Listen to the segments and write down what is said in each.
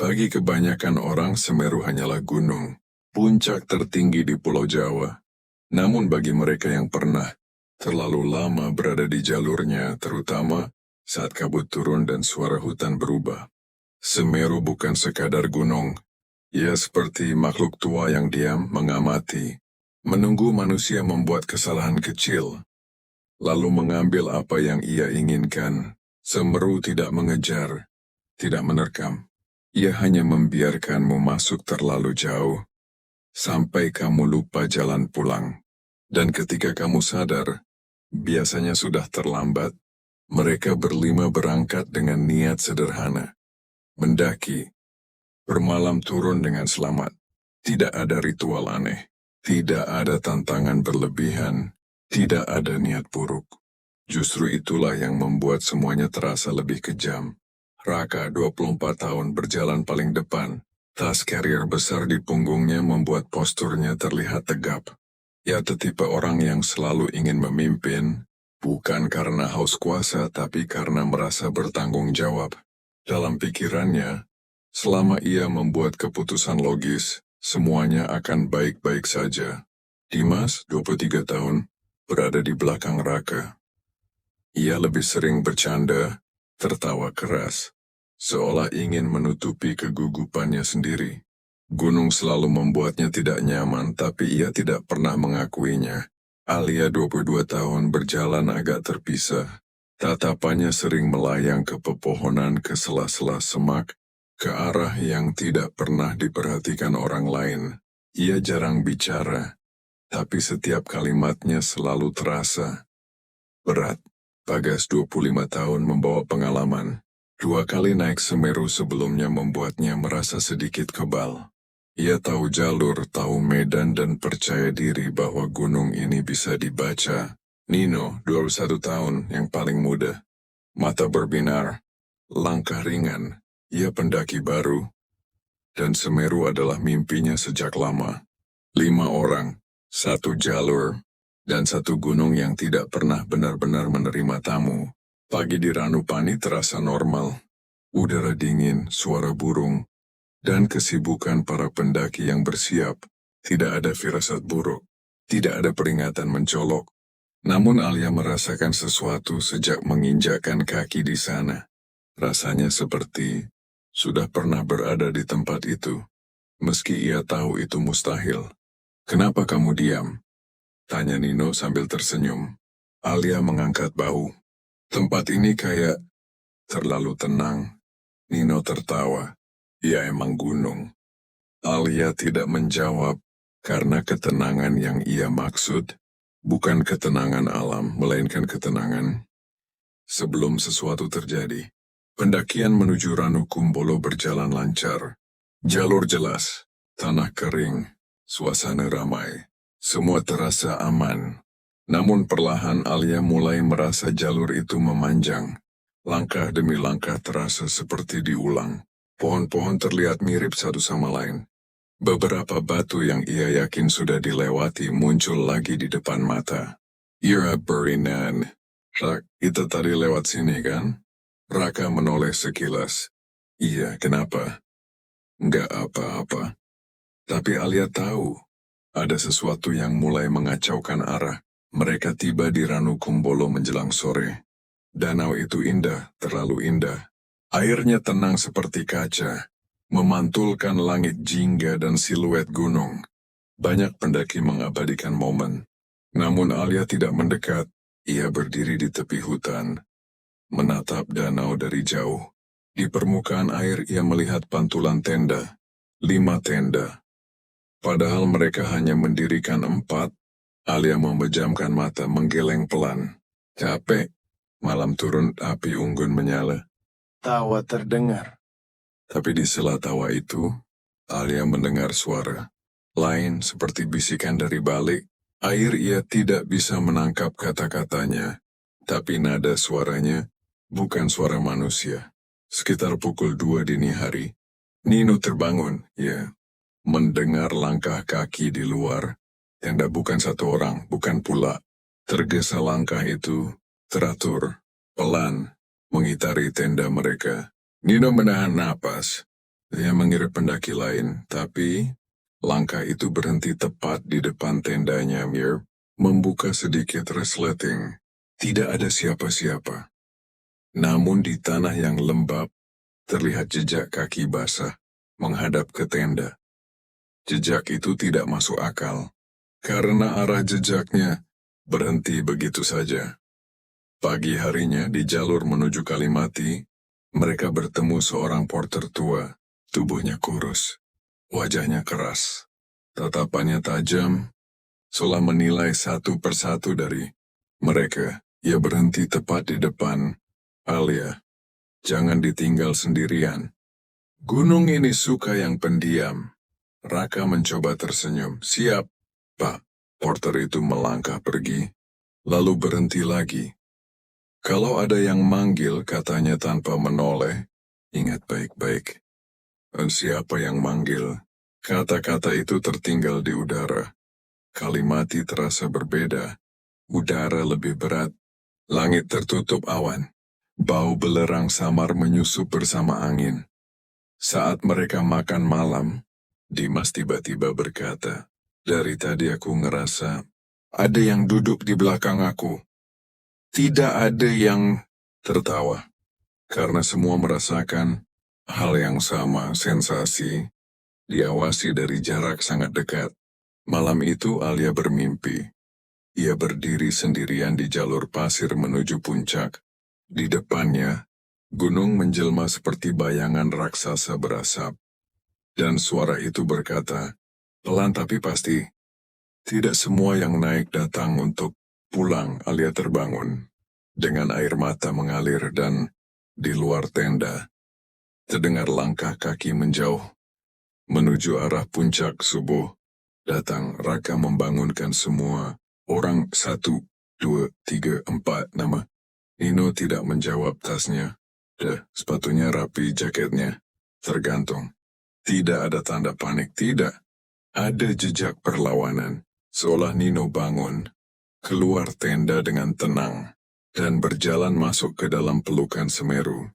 Bagi kebanyakan orang, Semeru hanyalah gunung, puncak tertinggi di Pulau Jawa. Namun bagi mereka yang pernah terlalu lama berada di jalurnya, terutama saat kabut turun dan suara hutan berubah, Semeru bukan sekadar gunung. Ia seperti makhluk tua yang diam mengamati, menunggu manusia membuat kesalahan kecil, lalu mengambil apa yang ia inginkan. Semeru tidak mengejar, tidak menerkam. Ia hanya membiarkanmu masuk terlalu jauh, sampai kamu lupa jalan pulang. Dan ketika kamu sadar, biasanya sudah terlambat. Mereka berlima berangkat dengan niat sederhana. Mendaki, bermalam turun dengan selamat. Tidak ada ritual aneh, tidak ada tantangan berlebihan, tidak ada niat buruk. Justru itulah yang membuat semuanya terasa lebih kejam. Raka, 24 tahun, berjalan paling depan. Tas carrier besar di punggungnya membuat posturnya terlihat tegap. Ia tipe orang yang selalu ingin memimpin, bukan karena haus kuasa tapi karena merasa bertanggung jawab. Dalam pikirannya, selama ia membuat keputusan logis, semuanya akan baik-baik saja. Dimas, 23 tahun, berada di belakang Raka. Ia lebih sering bercanda, tertawa keras, seolah ingin menutupi kegugupannya sendiri. Gunung selalu membuatnya tidak nyaman, tapi ia tidak pernah mengakuinya. Alia, 22 tahun, berjalan agak terpisah. Tatapannya sering melayang ke pepohonan, ke sela-sela semak, ke arah yang tidak pernah diperhatikan orang lain. Ia jarang bicara, tapi setiap kalimatnya selalu terasa berat. Bagas, 25 tahun, membawa pengalaman. 2 kali naik Semeru sebelumnya membuatnya merasa sedikit kebal. Ia tahu jalur, tahu medan, dan percaya diri bahwa gunung ini bisa dibaca. Nino, 21 tahun, yang paling muda. Mata berbinar, langkah ringan. Ia pendaki baru. Dan Semeru adalah mimpinya sejak lama. 5 orang, 1 jalur, dan 1 gunung yang tidak pernah benar-benar menerima tamu. Pagi di Ranupani terasa normal. Udara dingin, suara burung, dan kesibukan para pendaki yang bersiap. Tidak ada firasat buruk, tidak ada peringatan mencolok. Namun Alia merasakan sesuatu sejak menginjakkan kaki di sana. Rasanya seperti sudah pernah berada di tempat itu, meski ia tahu itu mustahil. "Kenapa kamu diam?" tanya Nino sambil tersenyum. Alia mengangkat bahu. "Tempat ini kayak terlalu tenang." Nino tertawa. "Ya emang gunung." Alia tidak menjawab, karena ketenangan yang ia maksud bukan ketenangan alam, melainkan ketenangan sebelum sesuatu terjadi. Pendakian menuju Ranukumbolo berjalan lancar. Jalur jelas, tanah kering, suasana ramai. Semua terasa aman. Namun perlahan Alia mulai merasa jalur itu memanjang. Langkah demi langkah terasa seperti diulang. Pohon-pohon terlihat mirip satu sama lain. Beberapa batu yang ia yakin sudah dilewati muncul lagi di depan mata. "Ira Berinan, Rak, kita tadi lewat sini kan?" Raka menoleh sekilas. "Iya, kenapa?" "Nggak apa-apa." Tapi Alia tahu, ada sesuatu yang mulai mengacaukan arah. Mereka tiba di Ranukumbolo menjelang sore. Danau itu indah, terlalu indah. Airnya tenang seperti kaca, memantulkan langit jingga dan siluet gunung. Banyak pendaki mengabadikan momen. Namun Alia tidak mendekat. Ia berdiri di tepi hutan, menatap danau dari jauh. Di permukaan air ia melihat pantulan tenda. 5 tenda. Padahal mereka hanya mendirikan 4, Alia memejamkan mata menggeleng pelan. Capek, malam turun api unggun menyala. Tawa terdengar. Tapi di sela tawa itu, Alia mendengar suara. Lain seperti bisikan dari balik. Air ia tidak bisa menangkap kata-katanya. Tapi nada suaranya bukan suara manusia. Sekitar pukul 2 dini hari. Nino terbangun, ya. Mendengar langkah kaki di luar. Tenda bukan 1 orang, bukan pula. Tergesa langkah itu, teratur, pelan, mengitari tenda mereka. Nino menahan napas. Dia mengira pendaki lain, tapi langkah itu berhenti tepat di depan tendanya Mir, membuka sedikit resleting. Tidak ada siapa-siapa. Namun di tanah yang lembab, terlihat jejak kaki basah menghadap ke tenda. Jejak itu tidak masuk akal, karena arah jejaknya berhenti begitu saja. Pagi harinya di jalur menuju Kalimati, mereka bertemu seorang porter tua, tubuhnya kurus, wajahnya keras, tatapannya tajam. Seolah menilai satu persatu dari mereka. Ia berhenti tepat di depan. Alia, jangan ditinggal sendirian. Gunung ini suka yang pendiam. Raka mencoba tersenyum. Siap, Pak. Porter itu melangkah pergi, lalu berhenti lagi. Kalau ada yang manggil, katanya tanpa menoleh, ingat baik-baik. Siapa yang manggil? Kata-kata itu tertinggal di udara. Kalimati terasa berbeda. Udara lebih berat. Langit tertutup awan. Bau belerang samar menyusup bersama angin. Saat mereka makan malam, Dimas tiba-tiba berkata, dari tadi aku ngerasa ada yang duduk di belakang aku. Tidak ada yang tertawa. Karena semua merasakan hal yang sama, sensasi, diawasi dari jarak sangat dekat. Malam itu Alia bermimpi. Ia berdiri sendirian di jalur pasir menuju puncak. Di depannya, gunung menjelma seperti bayangan raksasa berasap. Dan suara itu berkata, pelan tapi pasti, tidak semua yang naik datang untuk pulang. Alia terbangun. Dengan air mata mengalir dan di luar tenda, terdengar langkah kaki menjauh. Menuju arah puncak subuh. Datang, Raka membangunkan semua orang. 1, 2, 3, 4 nama. Nino tidak menjawab tasnya. Sepatunya rapi, jaketnya tergantung. Tidak ada tanda panik, tidak. Ada jejak perlawanan. Seolah Nino bangun, keluar tenda dengan tenang, dan berjalan masuk ke dalam pelukan Semeru.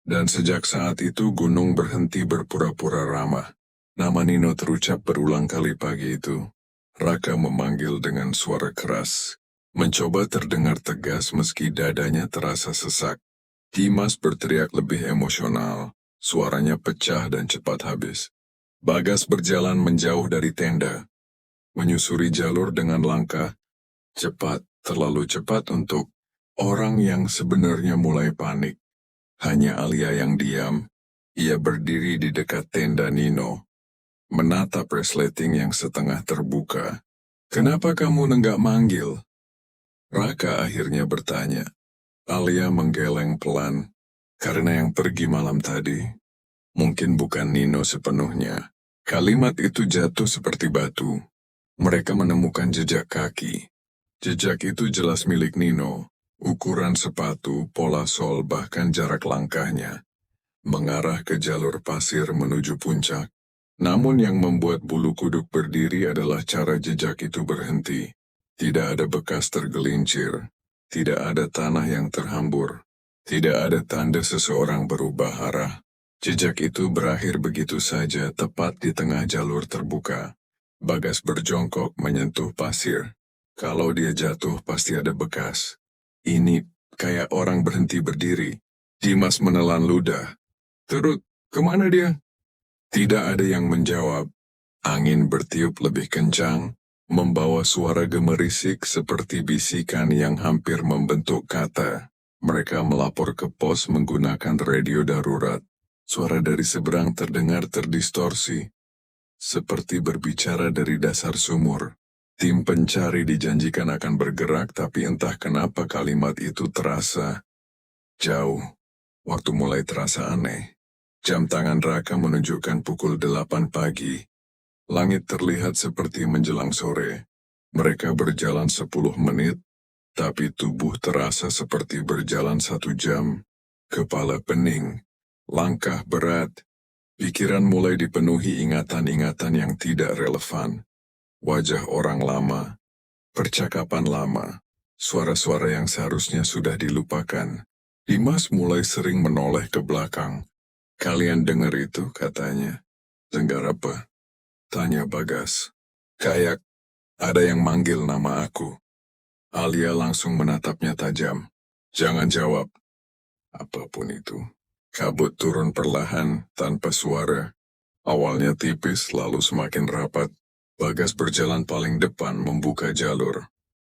Dan sejak saat itu gunung berhenti berpura-pura ramah. Nama Nino terucap berulang kali pagi itu. Raka memanggil dengan suara keras. Mencoba terdengar tegas meski dadanya terasa sesak. Dimas berteriak lebih emosional. Suaranya pecah dan cepat habis. Bagas berjalan menjauh dari tenda. Menyusuri jalur dengan langkah cepat, terlalu cepat untuk orang yang sebenarnya mulai panik. Hanya Alia yang diam. Ia berdiri di dekat tenda Nino, menatap resleting yang setengah terbuka. Kenapa kamu nenggak manggil? Raka akhirnya bertanya. Alia menggeleng pelan. Karena yang pergi malam tadi, mungkin bukan Nino sepenuhnya. Kalimat itu jatuh seperti batu. Mereka menemukan jejak kaki. Jejak itu jelas milik Nino. Ukuran sepatu, pola sol, bahkan jarak langkahnya mengarah ke jalur pasir menuju puncak. Namun yang membuat bulu kuduk berdiri adalah cara jejak itu berhenti. Tidak ada bekas tergelincir. Tidak ada tanah yang terhambur. Tidak ada tanda seseorang berubah arah. Jejak itu berakhir begitu saja tepat di tengah jalur terbuka. Bagas berjongkok menyentuh pasir. Kalau dia jatuh pasti ada bekas. Ini kayak orang berhenti berdiri. Dimas menelan ludah. Turut, kemana dia? Tidak ada yang menjawab. Angin bertiup lebih kencang, membawa suara gemerisik seperti bisikan yang hampir membentuk kata. Mereka melapor ke pos menggunakan radio darurat. Suara dari seberang terdengar terdistorsi, seperti berbicara dari dasar sumur. Tim pencari dijanjikan akan bergerak, tapi entah kenapa kalimat itu terasa jauh. Waktu mulai terasa aneh. Jam tangan Raka menunjukkan pukul 8 pagi. Langit terlihat seperti menjelang sore. Mereka berjalan 10 menit, tapi tubuh terasa seperti berjalan 1 jam. Kepala pening, langkah berat, pikiran mulai dipenuhi ingatan-ingatan yang tidak relevan. Wajah orang lama, percakapan lama, suara-suara yang seharusnya sudah dilupakan. Dimas mulai sering menoleh ke belakang. Kalian dengar itu, katanya. Dengar apa? Tanya Bagas. Kayak ada yang manggil nama aku. Alia langsung menatapnya tajam. Jangan jawab. Apapun itu. Kabut turun perlahan, tanpa suara. Awalnya tipis, lalu semakin rapat. Bagas berjalan paling depan membuka jalur.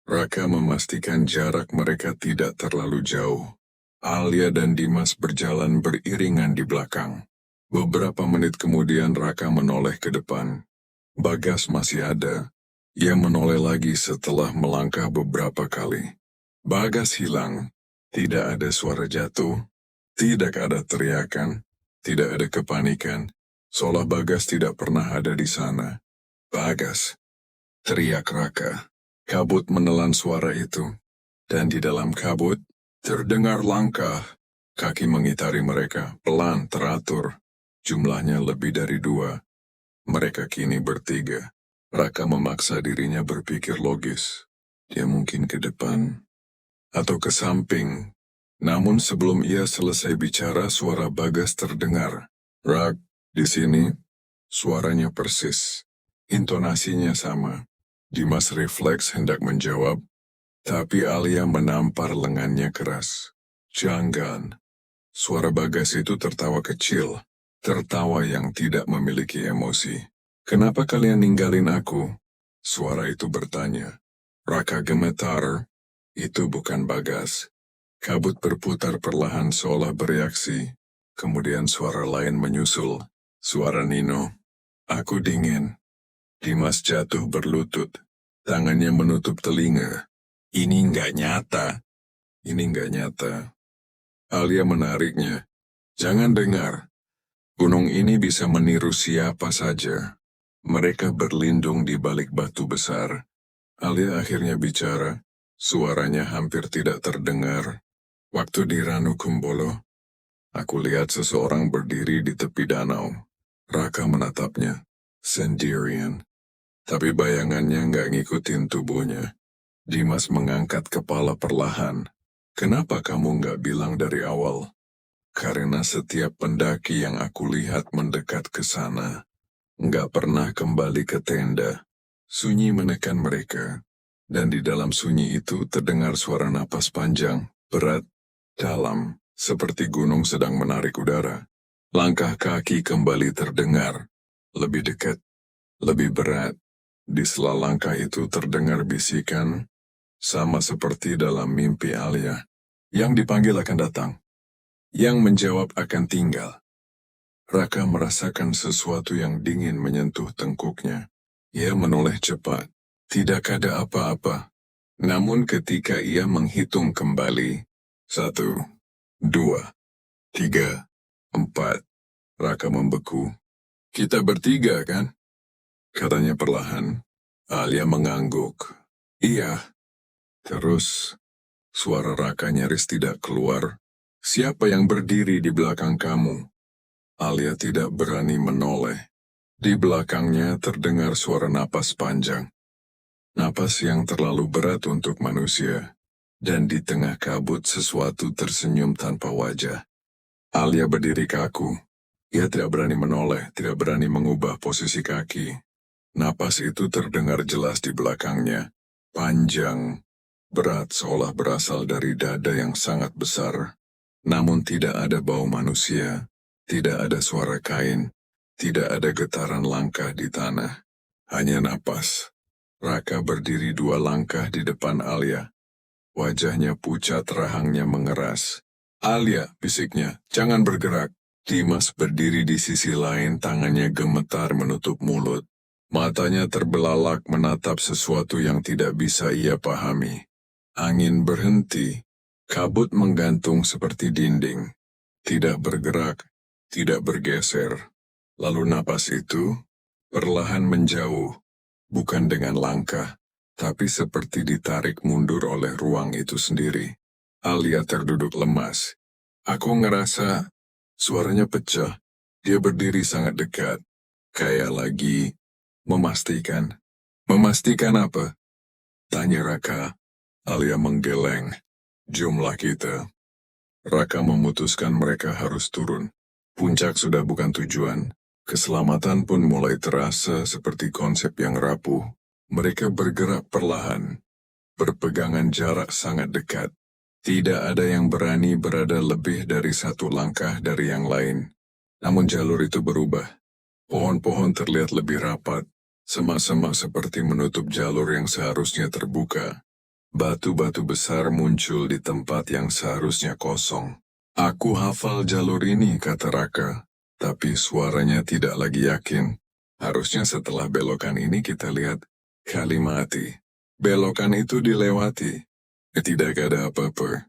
Raka memastikan jarak mereka tidak terlalu jauh. Alia dan Dimas berjalan beriringan di belakang. Beberapa menit kemudian Raka menoleh ke depan. Bagas masih ada. Ia menoleh lagi setelah melangkah beberapa kali. Bagas hilang. Tidak ada suara jatuh. Tidak ada teriakan. Tidak ada kepanikan. Seolah Bagas tidak pernah ada di sana. Bagas, teriak Raka. Kabut menelan suara itu. Dan di dalam kabut, terdengar langkah. Kaki mengitari mereka, pelan teratur. Jumlahnya lebih dari 2. Mereka kini bertiga. Raka memaksa dirinya berpikir logis. Dia mungkin ke depan atau ke samping. Namun sebelum ia selesai bicara, suara Bagas terdengar. Rak, di sini, suaranya persis. Intonasinya sama. Dimas refleks hendak menjawab, tapi Alia menampar lengannya keras. Jangan. Suara Bagas itu tertawa kecil. Tertawa yang tidak memiliki emosi. Kenapa kalian ninggalin aku? Suara itu bertanya. Raka gemetar. Itu bukan Bagas. Kabut berputar perlahan seolah bereaksi. Kemudian suara lain menyusul. Suara Nino. Aku dingin. Dimas jatuh berlutut. Tangannya menutup telinga. Ini nggak nyata. Ini nggak nyata. Alia menariknya. Jangan dengar. Gunung ini bisa meniru siapa saja. Mereka berlindung di balik batu besar. Alia akhirnya bicara. Suaranya hampir tidak terdengar. Waktu di Ranu Kumbolo, aku lihat seseorang berdiri di tepi danau. Raka menatapnya. Sendirian. Tapi bayangannya nggak ngikutin tubuhnya. Dimas mengangkat kepala perlahan. Kenapa kamu nggak bilang dari awal? Karena setiap pendaki yang aku lihat mendekat ke sana, nggak pernah kembali ke tenda. Sunyi menekan mereka. Dan di dalam sunyi itu terdengar suara napas panjang, berat, dalam, seperti gunung sedang menarik udara. Langkah kaki kembali terdengar. Lebih dekat, lebih berat. Di sela langkah itu terdengar bisikan, sama seperti dalam mimpi Alia. Yang dipanggil akan datang. Yang menjawab akan tinggal. Raka merasakan sesuatu yang dingin menyentuh tengkuknya. Ia menoleh cepat. Tidak ada apa-apa. Namun ketika ia menghitung kembali, 1, 2, 3, 4, Raka membeku. Kita bertiga kan? Katanya perlahan. Alia mengangguk. Iya. Terus, suara Raka nyaris tidak keluar. Siapa yang berdiri di belakang kamu? Alia tidak berani menoleh. Di belakangnya terdengar suara napas panjang. Napas yang terlalu berat untuk manusia. Dan di tengah kabut sesuatu tersenyum tanpa wajah. Alia berdiri kaku. Ia tidak berani menoleh, tidak berani mengubah posisi kaki. Napas itu terdengar jelas di belakangnya. Panjang, berat seolah berasal dari dada yang sangat besar. Namun tidak ada bau manusia, tidak ada suara kain, tidak ada getaran langkah di tanah. Hanya napas. Raka berdiri 2 langkah di depan Alia. Wajahnya pucat, rahangnya mengeras. Alia, bisiknya, jangan bergerak. Dimas berdiri di sisi lain, tangannya gemetar menutup mulut. Matanya terbelalak menatap sesuatu yang tidak bisa ia pahami. Angin berhenti. Kabut menggantung seperti dinding. Tidak bergerak, tidak bergeser. Lalu napas itu perlahan menjauh. Bukan dengan langkah, tapi seperti ditarik mundur oleh ruang itu sendiri. Alia terduduk lemas. Aku ngerasa suaranya pecah. Dia berdiri sangat dekat. Kayak lagi memastikan. Memastikan apa? Tanya Raka. Alia menggeleng. Jumlah kita. Raka memutuskan mereka harus turun. Puncak sudah bukan tujuan. Keselamatan pun mulai terasa seperti konsep yang rapuh. Mereka bergerak perlahan, berpegangan jarak sangat dekat. Tidak ada yang berani berada lebih dari satu langkah dari yang lain. Namun jalur itu berubah. Pohon-pohon terlihat lebih rapat, semak-semak seperti menutup jalur yang seharusnya terbuka. Batu-batu besar muncul di tempat yang seharusnya kosong. Aku hafal jalur ini, kata Raka, tapi suaranya tidak lagi yakin. Harusnya setelah belokan ini kita lihat Kalimati. Belokan itu dilewati. Tidak ada apa-apa.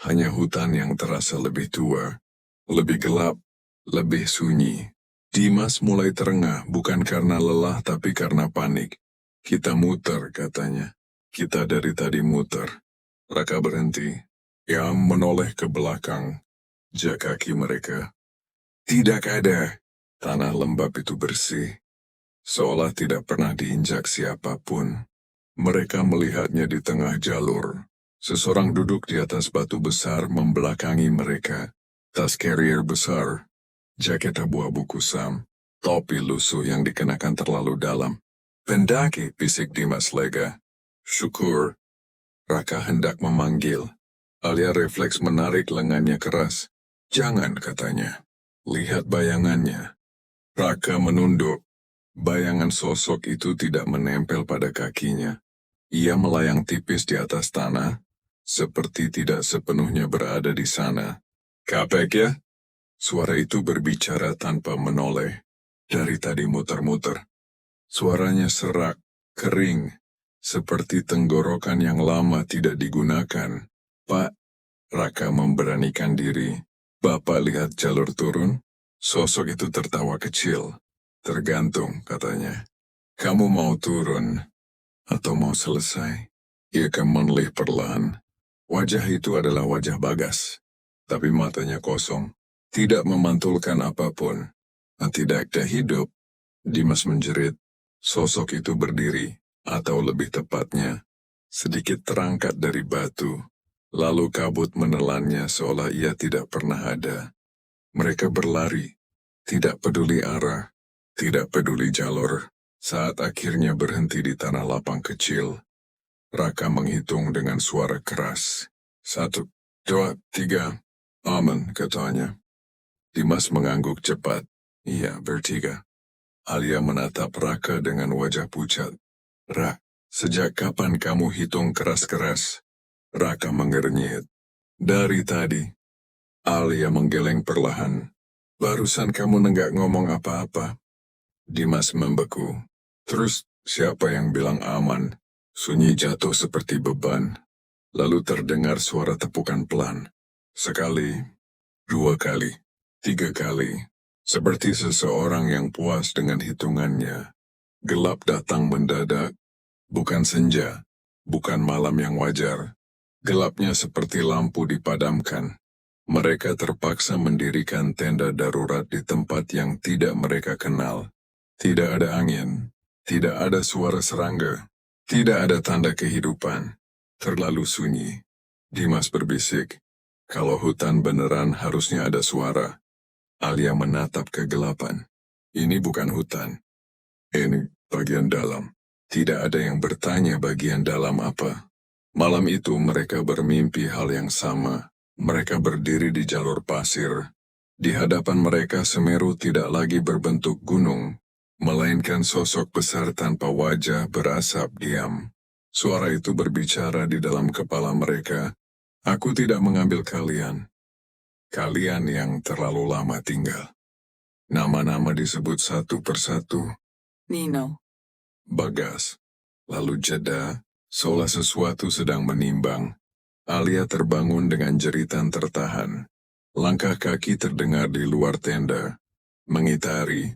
Hanya hutan yang terasa lebih tua, lebih gelap, lebih sunyi. Dimas mulai terengah, bukan karena lelah tapi karena panik. Kita muter, katanya. Kita dari tadi muter. Raka berhenti. Ia menoleh ke belakang. Jak kaki mereka. Tidak ada. Tanah lembab itu bersih. Seolah tidak pernah diinjak siapapun. Mereka melihatnya di tengah jalur. Seseorang duduk di atas batu besar membelakangi mereka. Tas carrier besar. Jaket abu-abu kusam. Topi lusuh yang dikenakan terlalu dalam. Pendaki, bisik Dimas lega. Syukur. Raka hendak memanggil. Alia refleks menarik lengannya keras. Jangan, katanya. Lihat bayangannya. Raka menunduk. Bayangan sosok itu tidak menempel pada kakinya. Ia melayang tipis di atas tanah, seperti tidak sepenuhnya berada di sana. Kapek ya? Suara itu berbicara tanpa menoleh. Dari tadi muter-muter. Suaranya serak, kering, seperti tenggorokan yang lama tidak digunakan. Pak, Raka memberanikan diri. Bapak lihat jalur turun? Sosok itu tertawa kecil. Tergantung, katanya. Kamu mau turun, atau mau selesai? Ia menoleh perlahan. Wajah itu adalah wajah Bagas. Tapi matanya kosong. Tidak memantulkan apapun. Tidak ada hidup. Dimas menjerit. Sosok itu berdiri, atau lebih tepatnya, sedikit terangkat dari batu. Lalu kabut menelannya seolah ia tidak pernah ada. Mereka berlari, tidak peduli arah, tidak peduli jalur. Saat akhirnya berhenti di tanah lapang kecil, Raka menghitung dengan suara keras. 1, 2, 3, aman, katanya. Dimas mengangguk cepat. Iya, bertiga. Alia menatap Raka dengan wajah pucat. Rak, sejak kapan kamu hitung keras-keras? Raka mengernyit. Dari tadi. Alia menggeleng perlahan. Barusan kamu nenggak ngomong apa-apa. Dimas membeku. Terus, siapa yang bilang aman? Sunyi jatuh seperti beban. Lalu terdengar suara tepukan pelan. Sekali, 2 kali, 3 kali. Seperti seseorang yang puas dengan hitungannya. Gelap datang mendadak. Bukan senja, bukan malam yang wajar. Gelapnya seperti lampu dipadamkan. Mereka terpaksa mendirikan tenda darurat di tempat yang tidak mereka kenal. Tidak ada angin, tidak ada suara serangga, tidak ada tanda kehidupan. Terlalu sunyi. Dimas berbisik, kalau hutan beneran harusnya ada suara. Alia menatap kegelapan. Ini bukan hutan. Ini bagian dalam. Tidak ada yang bertanya bagian dalam apa. Malam itu mereka bermimpi hal yang sama. Mereka berdiri di jalur pasir. Di hadapan mereka Semeru tidak lagi berbentuk gunung, melainkan sosok besar tanpa wajah berasap diam. Suara itu berbicara di dalam kepala mereka. Aku tidak mengambil kalian. Kalian yang terlalu lama tinggal. Nama-nama disebut satu persatu. Nino. Bagas. Lalu jeda, seolah sesuatu sedang menimbang. Alia terbangun dengan jeritan tertahan. Langkah kaki terdengar di luar tenda. Mengitari.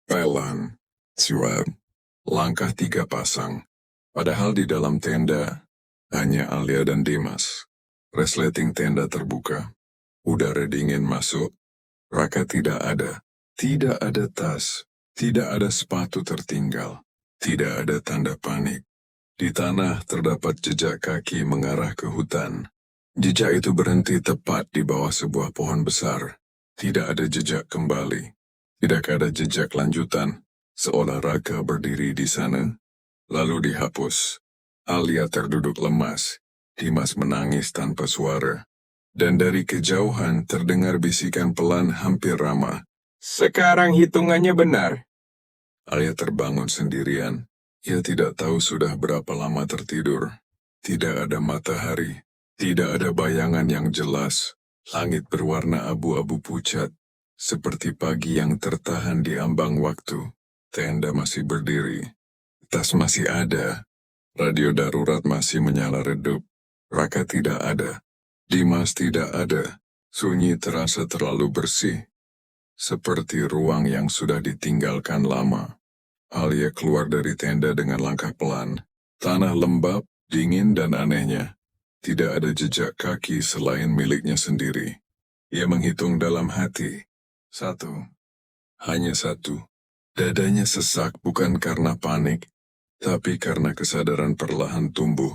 Pelan. Siwab. Langkah 3 pasang. Padahal di dalam tenda, hanya Alia dan Dimas. Resleting tenda terbuka. Udara dingin masuk. Raka tidak ada. Tidak ada tas. Tidak ada sepatu tertinggal. Tidak ada tanda panik. Di tanah terdapat jejak kaki mengarah ke hutan. Jejak itu berhenti tepat di bawah sebuah pohon besar. Tidak ada jejak kembali. Tidak ada jejak lanjutan. Seolah Raka berdiri di sana, lalu dihapus. Alia terduduk lemas. Dimas menangis tanpa suara. Dan dari kejauhan terdengar bisikan pelan hampir ramah. Sekarang hitungannya benar. Alia terbangun sendirian. Ia tidak tahu sudah berapa lama tertidur. Tidak ada matahari. Tidak ada bayangan yang jelas. Langit berwarna abu-abu pucat. Seperti pagi yang tertahan di ambang waktu. Tenda masih berdiri. Tas masih ada. Radio darurat masih menyala redup. Raka tidak ada. Dimas tidak ada. Sunyi terasa terlalu bersih. Seperti ruang yang sudah ditinggalkan lama. Alia keluar dari tenda dengan langkah pelan. Tanah lembab, dingin dan anehnya. Tidak ada jejak kaki selain miliknya sendiri. Ia menghitung dalam hati. 1. Hanya 1. Dadanya sesak bukan karena panik, tapi karena kesadaran perlahan tumbuh.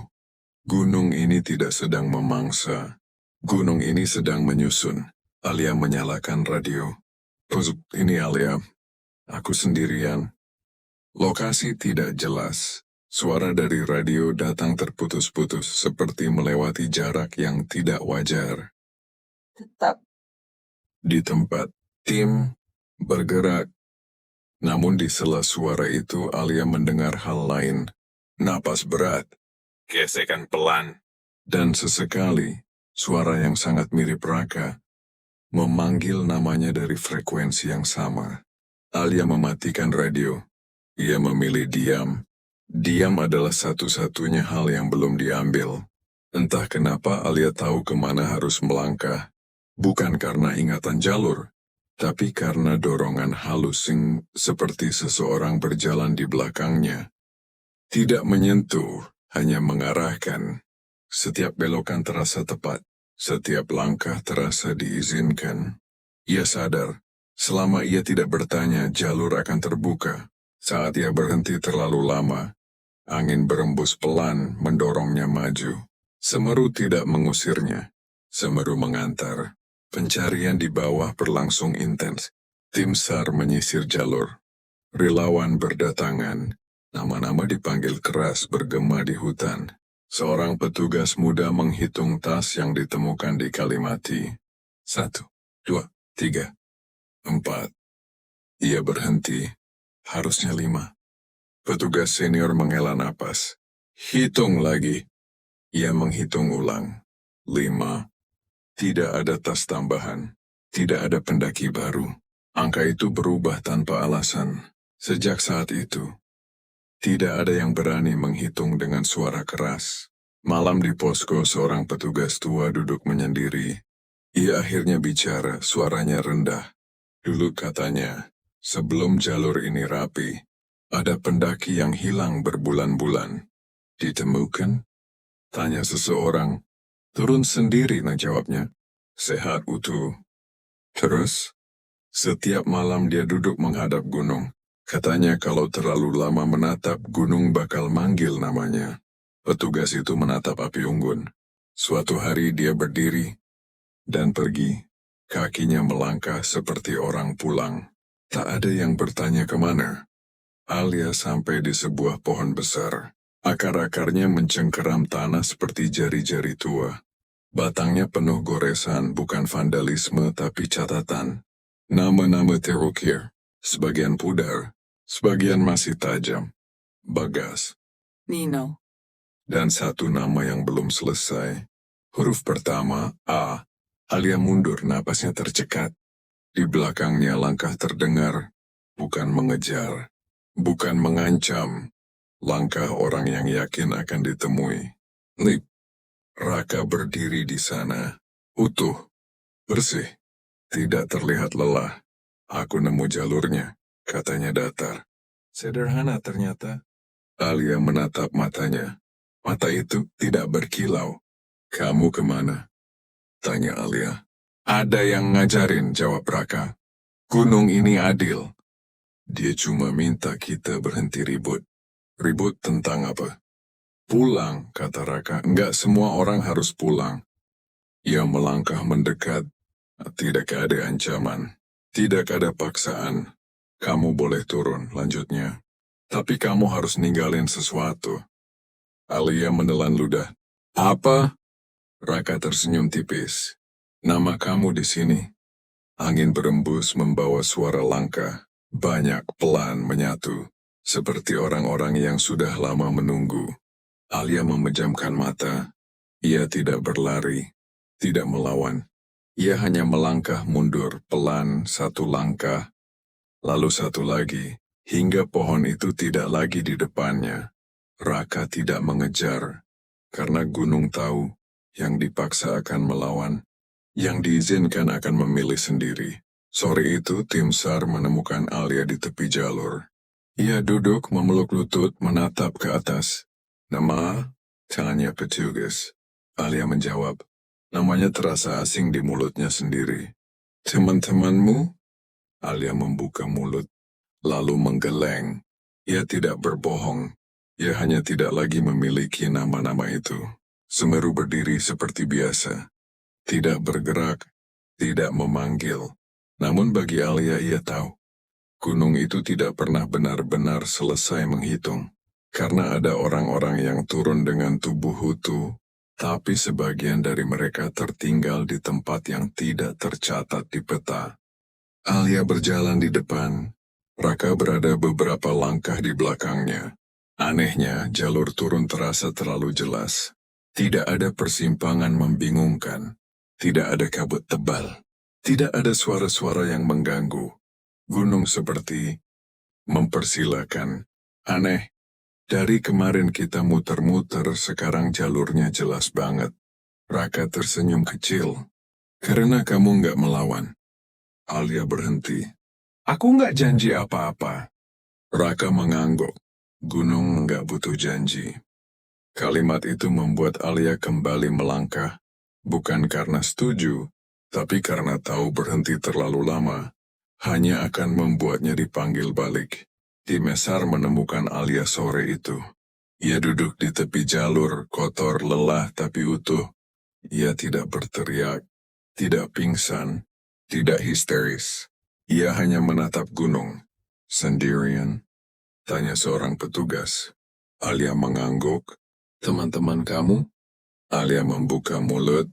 Gunung ini tidak sedang memangsa. Gunung ini sedang menyusun. Alia menyalakan radio. Ini Alia. Aku sendirian. Lokasi tidak jelas. Suara dari radio datang terputus-putus seperti melewati jarak yang tidak wajar. Tetap. Di tempat, tim bergerak. Namun di sela suara itu Alia mendengar hal lain. Napas berat, gesekan pelan, dan sesekali suara yang sangat mirip Raka memanggil namanya dari frekuensi yang sama. Alia mematikan radio. Ia memilih diam. Diam adalah satu-satunya hal yang belum diambil. Entah kenapa Alia tahu kemana harus melangkah. Bukan karena ingatan jalur, tapi karena dorongan halus seperti seseorang berjalan di belakangnya. Tidak menyentuh, hanya mengarahkan. Setiap belokan terasa tepat, setiap langkah terasa diizinkan. Ia sadar, selama ia tidak bertanya, jalur akan terbuka. Saat ia berhenti terlalu lama, angin berembus pelan mendorongnya maju. Semeru tidak mengusirnya, semeru mengantar. Pencarian di bawah berlangsung intens. Tim SAR menyisir jalur. Relawan berdatangan. Nama-nama dipanggil keras bergema di hutan. Seorang petugas muda menghitung tas yang ditemukan di Kalimati. 1, 2, 3, 4. Ia berhenti. Harusnya 5. Petugas senior menghela napas. Hitung lagi. Ia menghitung ulang. 5. Tidak ada tas tambahan. Tidak ada pendaki baru. Angka itu berubah tanpa alasan. Sejak saat itu, tidak ada yang berani menghitung dengan suara keras. Malam di posko seorang petugas tua duduk menyendiri. Ia akhirnya bicara, suaranya rendah. Dulu katanya, sebelum jalur ini rapi, ada pendaki yang hilang berbulan-bulan. Ditemukan? Tanya seseorang. Turun sendiri, jawabnya. Sehat utuh. Terus, setiap malam dia duduk menghadap gunung. Katanya kalau terlalu lama menatap, gunung bakal manggil namanya. Petugas itu menatap api unggun. Suatu hari dia berdiri dan pergi. Kakinya melangkah seperti orang pulang. Tak ada yang bertanya kemana. Alia sampai di sebuah pohon besar. Akar-akarnya mencengkeram tanah seperti jari-jari tua. Batangnya penuh goresan, bukan vandalisme tapi catatan. Nama-nama terukir, sebagian pudar, sebagian masih tajam. Bagas. Nino. Dan satu nama yang belum selesai. Huruf pertama, A. Alia mundur, napasnya tercekat. Di belakangnya langkah terdengar, bukan mengejar, bukan mengancam. Langkah orang yang yakin akan ditemui. Lip. Raka berdiri di sana. Utuh. Bersih. Tidak terlihat lelah. Aku nemu jalurnya, katanya datar. Sederhana ternyata. Alia menatap matanya. Mata itu tidak berkilau. Kamu kemana? Tanya Alia. Ada yang ngajarin, jawab Raka. Gunung ini adil. Dia cuma minta kita berhenti ribut. Ribut tentang apa? Pulang, kata Raka. Enggak semua orang harus pulang. Ia melangkah mendekat. Tidak ada ancaman. Tidak ada paksaan. Kamu boleh turun, lanjutnya. Tapi kamu harus ninggalin sesuatu. Alia menelan ludah. Apa? Raka tersenyum tipis. Nama kamu di sini. Angin berembus membawa suara langkah. Banyak pelan menyatu. Seperti orang-orang yang sudah lama menunggu. Alia memejamkan mata. Ia tidak berlari. Tidak melawan. Ia hanya melangkah mundur pelan satu langkah. Lalu satu lagi. Hingga pohon itu tidak lagi di depannya. Raka tidak mengejar. Karena gunung tahu. Yang dipaksa akan melawan. Yang diizinkan akan memilih sendiri. Sore itu tim SAR menemukan Alia di tepi jalur. Ia duduk memeluk lutut menatap ke atas. Nama? Tanya petugas. Alia menjawab. Namanya terasa asing di mulutnya sendiri. Teman-temanmu? Alia membuka mulut. Lalu menggeleng. Ia tidak berbohong. Ia hanya tidak lagi memiliki nama-nama itu. Semeru berdiri seperti biasa. Tidak bergerak, tidak memanggil. Namun bagi Alia ia tahu, gunung itu tidak pernah benar-benar selesai menghitung. Karena ada orang-orang yang turun dengan tubuh utuh, tapi sebagian dari mereka tertinggal di tempat yang tidak tercatat di peta. Alia berjalan di depan, Raka berada beberapa langkah di belakangnya. Anehnya, jalur turun terasa terlalu jelas. Tidak ada persimpangan membingungkan. Tidak ada kabut tebal. Tidak ada suara-suara yang mengganggu. Gunung seperti mempersilakan. Aneh. Dari kemarin kita muter-muter, sekarang jalurnya jelas banget. Raka tersenyum kecil. Karena kamu nggak melawan. Alia berhenti. Aku nggak janji apa-apa. Raka mengangguk. Gunung nggak butuh janji. Kalimat itu membuat Alia kembali melangkah. Bukan karena setuju, tapi karena tahu berhenti terlalu lama, hanya akan membuatnya dipanggil balik. Tim SAR menemukan Alia sore itu. Ia duduk di tepi jalur, kotor, lelah tapi utuh. Ia tidak berteriak, tidak pingsan, tidak histeris. Ia hanya menatap gunung. Sendirian? Tanya seorang petugas. Alia mengangguk. Teman-teman kamu? Alia membuka mulut,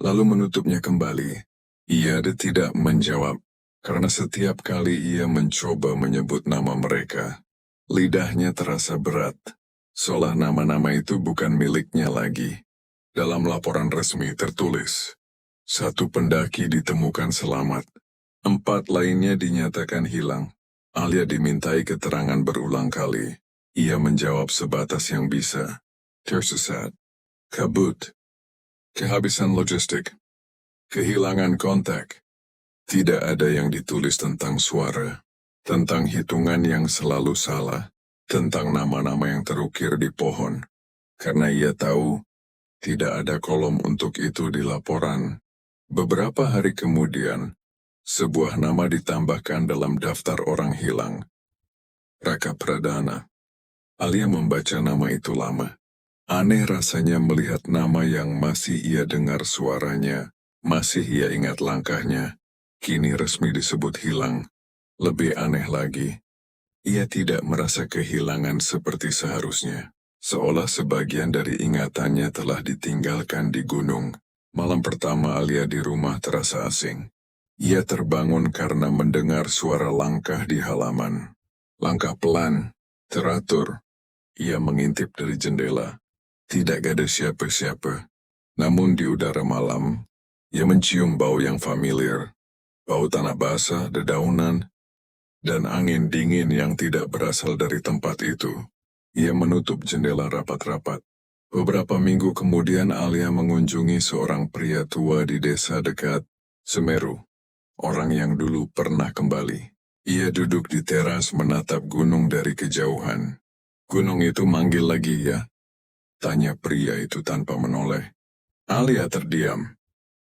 lalu menutupnya kembali. Ia tidak menjawab, karena setiap kali ia mencoba menyebut nama mereka, lidahnya terasa berat, seolah nama-nama itu bukan miliknya lagi. Dalam laporan resmi tertulis, 1 pendaki ditemukan selamat, 4 lainnya dinyatakan hilang. Alia dimintai keterangan berulang kali. Ia menjawab sebatas yang bisa. Tersesat. Kabut. Kehabisan logistik. Kehilangan kontak. Tidak ada yang ditulis tentang suara. Tentang hitungan yang selalu salah. Tentang nama-nama yang terukir di pohon. Karena ia tahu, tidak ada kolom untuk itu di laporan. Beberapa hari kemudian, sebuah nama ditambahkan dalam daftar orang hilang. Raka Pradana. Alia membaca nama itu lama. Aneh rasanya melihat nama yang masih ia dengar suaranya, masih ia ingat langkahnya, kini resmi disebut hilang. Lebih aneh lagi, ia tidak merasa kehilangan seperti seharusnya, seolah sebagian dari ingatannya telah ditinggalkan di gunung. Malam pertama Alia di rumah terasa asing. Ia terbangun karena mendengar suara langkah di halaman. Langkah pelan, teratur. Ia mengintip dari jendela. Tidak ada siapa-siapa. Namun di udara malam, ia mencium bau yang familiar. Bau tanah basah, dedaunan, dan angin dingin yang tidak berasal dari tempat itu. Ia menutup jendela rapat-rapat. Beberapa minggu kemudian Alia mengunjungi seorang pria tua di desa dekat Semeru. Orang yang dulu pernah kembali. Ia duduk di teras menatap gunung dari kejauhan. Gunung itu manggil lagi ya? Tanya pria itu tanpa menoleh. Alia terdiam.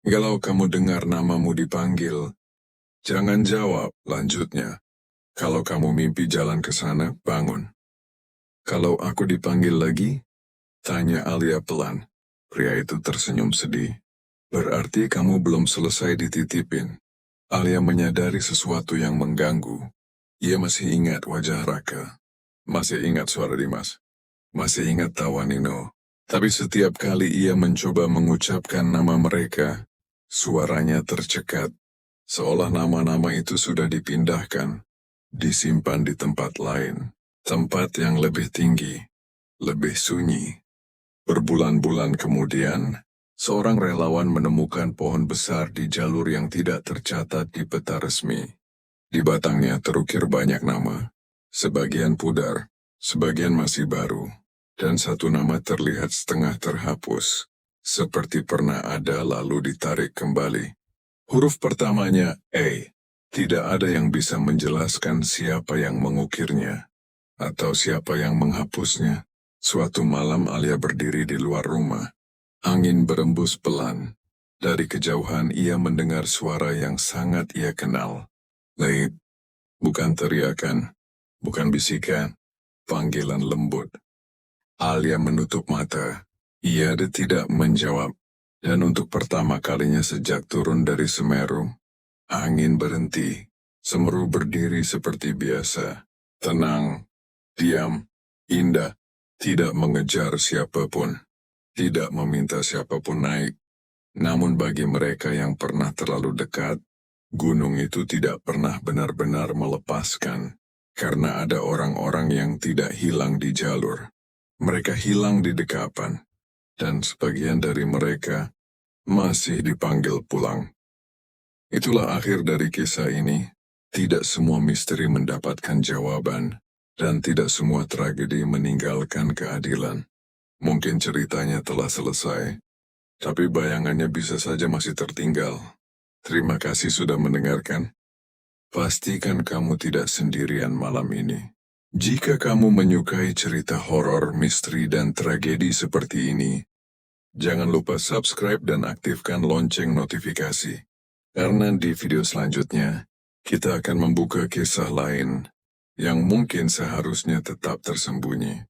Kalau kamu dengar namamu dipanggil, jangan jawab, lanjutnya. Kalau kamu mimpi jalan ke sana, bangun. Kalau aku dipanggil lagi? Tanya Alia pelan. Pria itu tersenyum sedih. Berarti kamu belum selesai dititipin. Alia menyadari sesuatu yang mengganggu. Ia masih ingat wajah Raka. Masih ingat suara Dimas. Masih ingat tawa Nino. Tapi setiap kali ia mencoba mengucapkan nama mereka, suaranya tercekat. Seolah nama-nama itu sudah dipindahkan, disimpan di tempat lain. Tempat yang lebih tinggi, lebih sunyi. Berbulan-bulan kemudian, seorang relawan menemukan pohon besar di jalur yang tidak tercatat di peta resmi. Di batangnya terukir banyak nama, sebagian pudar, sebagian masih baru, dan satu nama terlihat setengah terhapus, seperti pernah ada lalu ditarik kembali. Huruf pertamanya A. Tidak ada yang bisa menjelaskan siapa yang mengukirnya, atau siapa yang menghapusnya. Suatu malam Alia berdiri di luar rumah. Angin berembus pelan. Dari kejauhan ia mendengar suara yang sangat ia kenal. Leip, bukan teriakan, bukan bisikan, panggilan lembut. Alia menutup mata. Ia tidak menjawab. Dan untuk pertama kalinya sejak turun dari Semeru, angin berhenti. Semeru berdiri seperti biasa. Tenang, diam, indah. Tidak mengejar siapapun. Tidak meminta siapapun naik. Namun bagi mereka yang pernah terlalu dekat, gunung itu tidak pernah benar-benar melepaskan. Karena ada orang-orang yang tidak hilang di jalur. Mereka hilang di dekapan. Dan sebagian dari mereka masih dipanggil pulang. Itulah akhir dari kisah ini. Tidak semua misteri mendapatkan jawaban, dan tidak semua tragedi meninggalkan keadilan. Mungkin ceritanya telah selesai, tapi bayangannya bisa saja masih tertinggal. Terima kasih sudah mendengarkan. Pastikan kamu tidak sendirian malam ini. Jika kamu menyukai cerita horor, misteri, dan tragedi seperti ini, jangan lupa subscribe dan aktifkan lonceng notifikasi. Karena di video selanjutnya, kita akan membuka kisah lain yang mungkin seharusnya tetap tersembunyi.